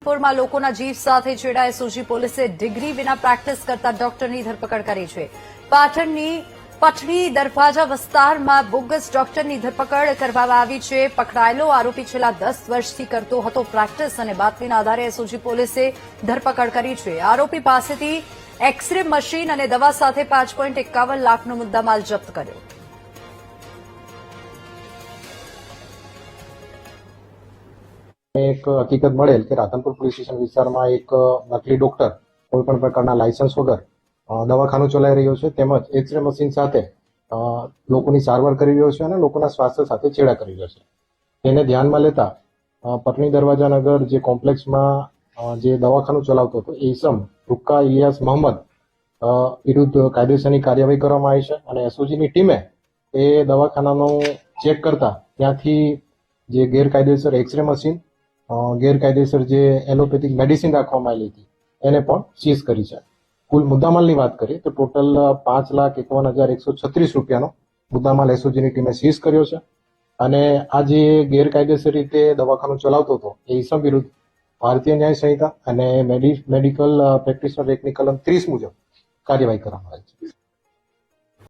માં લોકોના જીવ સાથે છેડાય એસઓજી પોલીસે ડિગ્રી વિના પ્રેક્ટિસ કરતા ડોક્ટરની ધરપકડ કરી છે. પાટણની પટણી દરવાજા વિસ્તારમાં બોગસ ડોક્ટરની ધરપકડ કરવામાં આવી છે. પકડાયેલો આરોપી છેલ્લા 10 વર્ષથી કરતો હતો પ્રેક્ટિસ અને બાતમીના આધારે એસઓજી પોલીસે ધરપકડ કરી છે. આરોપી પાસેથી એક્સરે મશીન અને દવા સાથે 5.51 લાખનો મુદ્દામાલ જપ્ત કર્યો. એક હકીકત મળેલ કે રાધનપુર પોલીસ સ્ટેશન વિસ્તારમાં એક નકલી ડોક્ટર કોઈપણ પ્રકારના લાયસન્સ વગર દવાખાનું ચલાવી રહ્યો છે, તેમજ એક્સરે મશીન સાથે લોકોની સારવાર કરી રહ્યો છે અને લોકોના સ્વાસ્થ્ય સાથે છેડા કરી રહ્યો છે. તેને ધ્યાનમાં લેતા પટણી દરવાજા નગર જે કોમ્પ્લેક્સમાં જે દવાખાનું ચલાવતો હતો એ ઇસમ રૂક્કા ઇલિયાસ મોહમ્મદ વિરુદ્ધ કાયદેસરની કાર્યવાહી કરવામાં આવી છે અને એસઓજીની ટીમે એ દવાખાનાનું ચેક કરતા ત્યાંથી જે ગેરકાયદેસર એક્સરે મશીન, ગેરકાયદેસર જે એલોપેથિક મેડિસિન રાખવામાં આવેલી હતી એને પણ સીઝ કરી છે. કુલ મુદ્દામાલની વાત કરીએ તો ટોટલ 5,51,136 રૂપિયાનો મુદ્દામાલ એસઓજીની ટીમે સીઝ કર્યો છે અને આ જે ગેરકાયદેસર રીતે દવાખાનું ચલાવતો હતો એ ઇસમ વિરુદ્ધ ભારતીય ન્યાય સંહિતા અને મેડિકલ પ્રેક્ટિશનર એક્ટની કલમ 30 મુજબ કાર્યવાહી કરવામાં આવી છે.